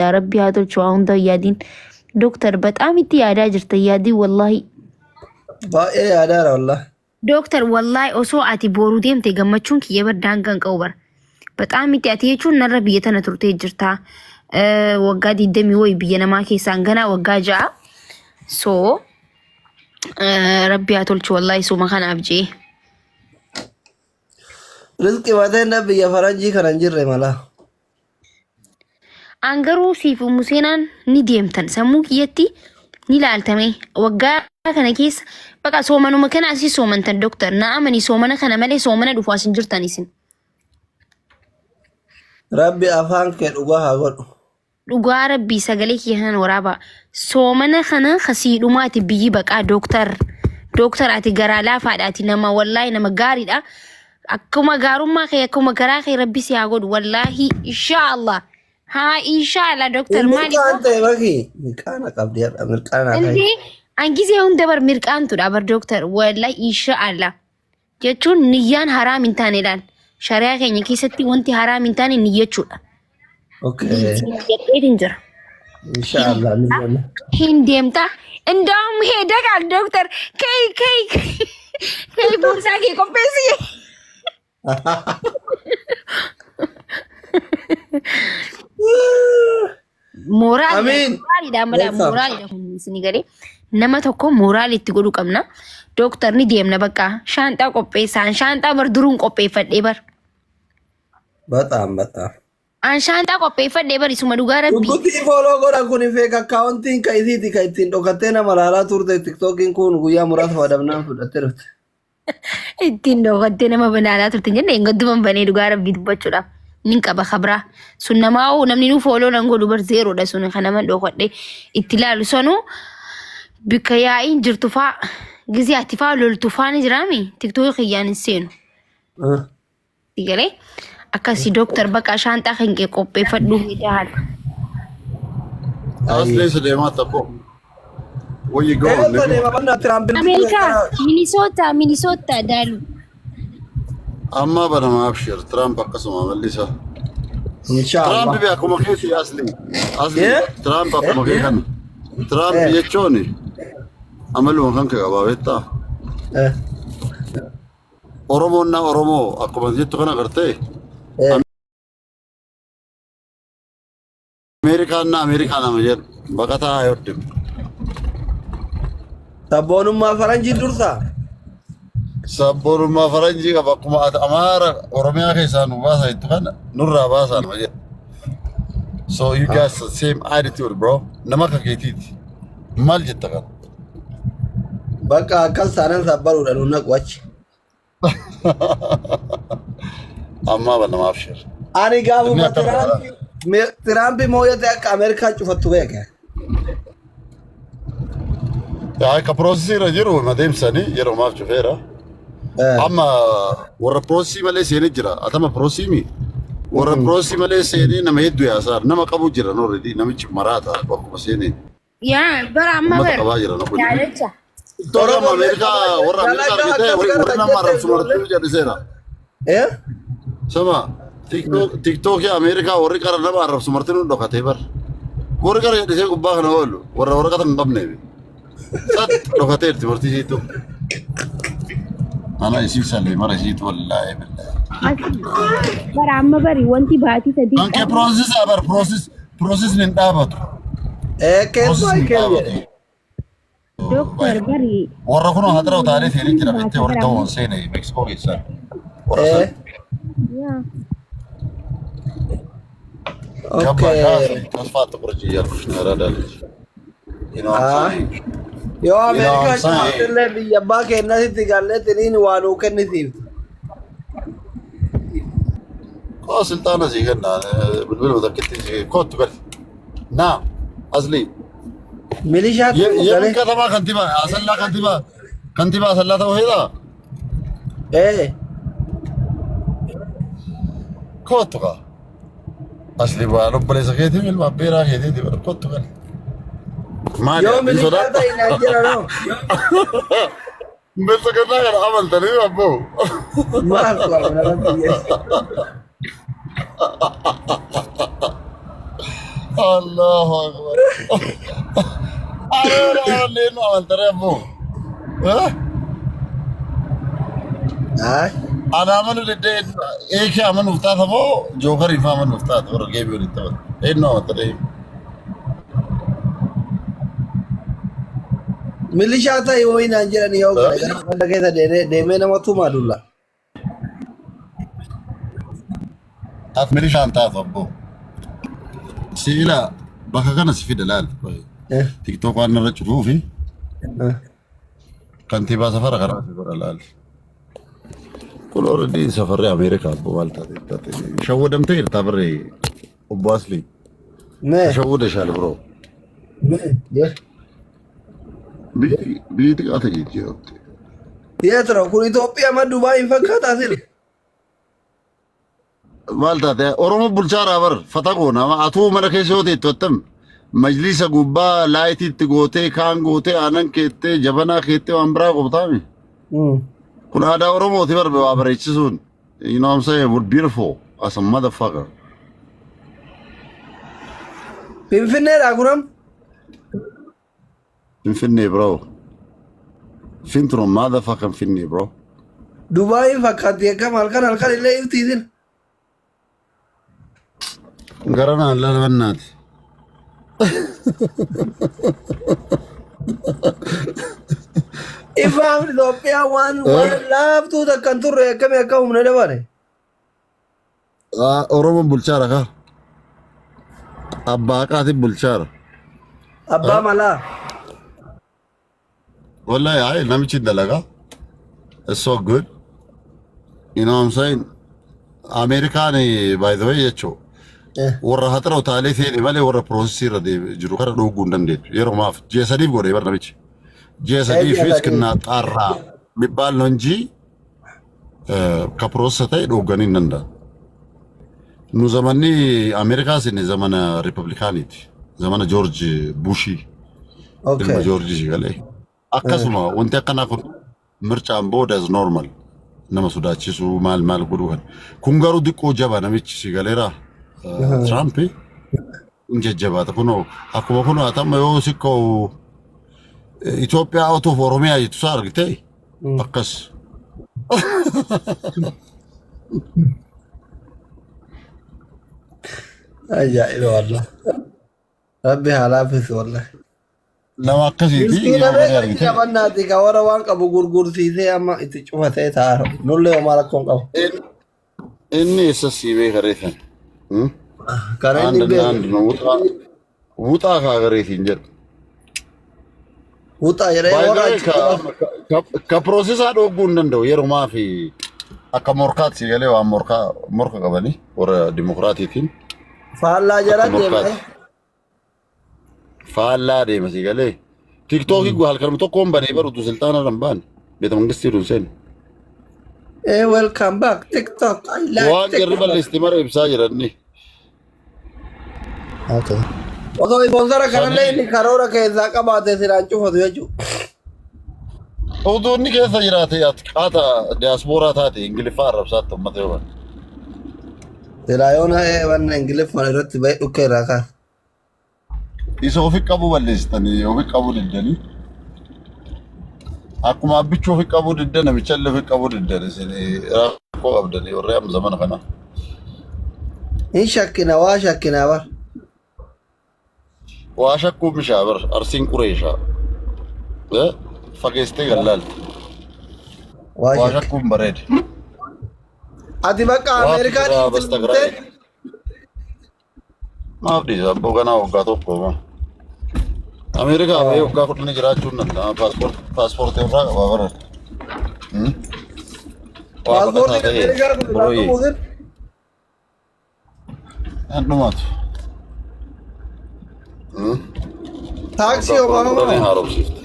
يا ربي هاتوا شوان يادين دكتور بتأمتي يا راجل تيادي والله بايه يا دار والله دكتور والله أسوء أتي بوروديم تجمعون كي يبر دانغان كوبر بتأمتي أتيجون نرى بيتنا ترتي جرتا وقادي دمي وي بينا ما كي سانغنا وقاجا سو ربي هاتولش والله سو ما كان أبجي رزقي بعدين نبي يا فرنجي كرنجر مالا أنغرو سيفو مسينان نديمتن سموك يتي نلالتمي وقا كان كيس بقى سومنو مكان أسي سومنتن دكتور نعمني سومنا كان مالي سومنا دفاسن جرتانيسن ربي أفهم كيف أبغى أقول dhugaa rabbii sagalee kiyyan waraaba soomana kana khasiidhumaa ati biyyi baqaa dooktar ati garaa laafaadhaati nama wallaahi nama gaariidha akkuma gaarummaa kee akkuma garaa kee rabbi si haa godhu wallaahi inshaallah haa inshaallah dooktar maali mirqaan ta'e bakki mirqaana qabdi mirqaana ta'e indi angisee hunda bar mirqaantudha bar dooktar wallaahi inshaallah jechuun niyyaan haraam hin taane laal shari'aa keenya keessatti wanti haraam hin taane niyyachuudha. اوكي يدينجر ان شاء الله نزلنا هنديمتا اندوم هيدك على الدكتور كي بورساكي كومبيسي مورال امين مورال مورال سنيغري نما توكو مورال تقولوا كمنا دكتور ني ديمنا بقى شانتا كوبيسان شانتا بردرون كوبي فدي بر بطعم Anshanta qopheeffadhee barisuma dhugaa rabbii. Guutii foloo godhan kun feek akkaawuntiin ka isiiti ka ittiin dhokattee nama laalaa turte tiktookiin kun guyyaa muraasa fayyadamnaan fudhattee dhufte. Ittiin dhokattee nama laalaa turte jenne engadduman banee dhugaa rabbii dubbachuudhaaf nin qaba kabraa sun namaa namni nu foloo nan godhu bar zeeroodha sun kan nama dhokadhee itti laalu sanu bikka yaa'iin jirtu faa gizee ati faa loltu faa ni jiraami tiktookii kiyyaan hin seenu. Digalee. Akasi dokter bakka shanta kan ke qopheeffadhu hidhaan. Asli Suleiman Tabo. Where you going? America, Minnesota dalu. Amma bana ma abshir Trump akasuma malisa. Inshallah. Trump biya kuma kesi asli. Trump kuma kan. Trump yechoni. Amalu kan ke abawetta. Oromo na Oromo akuma jittu kana karte. Amerika nama jer bakata ayoddim sabboonummaa faranjii dursa sabboonummaa faranjii qaba akkuma amaara oromiyaa keessaa nu baasa jettu kana nurraa baasaa nama jedha so you guys the same attitude bro nama akka keetiiti maal jetta kana bakka akkas saanan sabbaruudha nu naqu achi ammaa banama abshir ani gaafuma Trump mooyate akka Ameerikaa cufattu beeka. Yaa ka processira jiru madeemsani yeroo maaf cufeera. Amma warra processii malee seenee jira. Atama processii warra processii malee seenee nama hedduu yaasaa nama qabu jira already namichi maraata bakkuma seenee. Yaa bara amma bara. Qabaa jira nama. Yaadacha. Toroma Ameerikaa warra Ameerikaa bitee warra nama arrabsu martuu jedhiseera. Sama. TikTok ya Amerika warri qara nama arrabsu martinu dhokatee bar warri qara jedhee gubbaa kana oolu warra waraqata hin qabne sat dhokateerti martisiitu ana isii salee mara isiitu wallaahi billahi bara amma bari wanti baatii sadii anke process nin dhaabatu keessaa keenya doktor bari warra kun hadara utaalee seenii jira bittee warra ta'uun seenee Mexico keessaa warra yaa Okay. Tasfaa tuqurji yarfush naradaalis. Yoo Ameerikaa cufatellee biyya abbaa keenyatti gallee tiriin waan uu kennisiif. Koo sultaana sii kennaa bilbila mutakkittii kootu gali. Naa asli. Milishaa yemin katamaa kantiibaa asallaa ta'uu heedaa. Kootu kaa. Asli waan obboleessa keetii ilma abbeeraa keetiiti bara kottu gali. Maali? Yoo milishaa ta'e na jira noo. Mbessa kennaa kana amaltanii abboo. Maal qabna الله أكبر. أنا لينو أنت ربو. أنا أمانو لدي إيش أمانو فتاة مو جوكر يفهم أمانو فتاة ورجع بيقول إنت بس. إنه أنت رأي. Milishaa ta'e wayii naan jedhani yoo gara wanda keessa deemee namatu maadulla. At milishaan taatu abbo. Siila bakka kana si fida laal. TikTok waan irra jiruu fi kantiibaa safara karaa fi godha laal. Kun already safarri Ameerikaa abbo maal taate. Shawwadamtee jirta barree obbo Asli. Shawwada shaal biroo. Biyyi xiqqaa ta'e jirti. Yeetro kun Itoophiyaa ma Dubaay fakkaataa sirri. Maal taate Oromoo bulchaa bar fata goona atuu mana keessa yoo ta'e attam majlisa gubbaa laayitiitti gootee kaan gootee aanan keettee jabanaa keettee waan biraa qophaa'ame. Kun aadaa Oromooti bar waa bareechisuun. You know what I'm saying? We're beautiful as a motherfucker. Finfinneedhaa kunam. Finfinnee bro. Fintron motherfucking Finfinnee bro. Dubaay fakkaatti akkam halkan illee iftiisin. Garanaan lalbannaati. Ifaam Itoophiyaa waan laaftuu takkan turre akkamii akka humna dabale. Oromoon bulchaara kaa. Abbaa qaatiin bulchaara. Abbaa malaa. Wallahi aye namichi dalaga. It's so good. You know what I'm saying? American by the way yecho. Warra hatara utaalee ta'e malee warra processii irra jiru kana dhuguu hin dandeessu. Yeroo maaf jeesadiif godhee bar namichi. Jeesadiifis kennaa xaarraa bibbaal lonjii ka processa ta'e dhuganii hin danda'an. Nu zamanni Ameerikaas inni zamana Ripablikaaniiti. Zamana George Bushi. Ilma George galee. Akkasuma wanti akkanaa kun mirchaan booda as normal nama sodaachisu maal godhu kan kun garuu diqqoo jabaa namichi si galeera Trump jajjabaata kunoo akkuma kunoo atamma yoo sikkoo Itoophiyaa auto Oromiyaa jettu isaa argite akkas Ajaa'iba wallah. Rabbi halaafis wallah. Nama akkasiiti jabannaati ka warra waan qabu gurgursiisee amma itti cufatee taa'aa nullee homaa rakkoon qabu. Inni isa siibee gareetan. Kana inni beeku. Wuxaa kaa gareetiin jedhu. Wuxaa jedhee ka piroosesaa dhogguu hin danda'u yerumaa fi akka morkaatti si galee waan morka qabanii warra dimokiraatiitiin. Faallaa jala deemee. Faallaa deema si galee. TikTokii gu halkan tokkoon banee barutu sultaana rambaan beeta mangistii dunsen. Welcome back TikTok. Waan jarri balleesti mara ibsaa jiranni. Okay. Osoo sponsora kanallee inni karoora keessaa qabaatee siraan cufatu jechuudha. Oduu inni keessa jiraate qaata diaasporaa taate Ingiliffaa arrabsaatti uummata yoo baate. Siraayoon waan Ingiliffaan irratti bahee dhukkee irraa kaasa. Isa ofi qabu balleessitanii ofi qabu diddanii akkuma abbichuu ofi qabu diddan namichallee ofi qabu diddan isin rakkoo qabdanii warri amma zamana kana. Hin shakkina waa shakkinaa bar. Waa shakkuu bishaa bar arsiin qureeshaa. Fageessitee gallaalti. Waa shakkuun bareede. Ati bakka Ameerikaan dhiisee maaf dhiisa abboo kanaa waggaa tokko maa. Ameerikaa ba'ee waggaa kudhanii jiraachuun danda'a. Paaspoortii irraa qabaa bara. Waa fudhataa ta'e borooyee. An dhumaatu. Taaksii homaa haaromsiifte.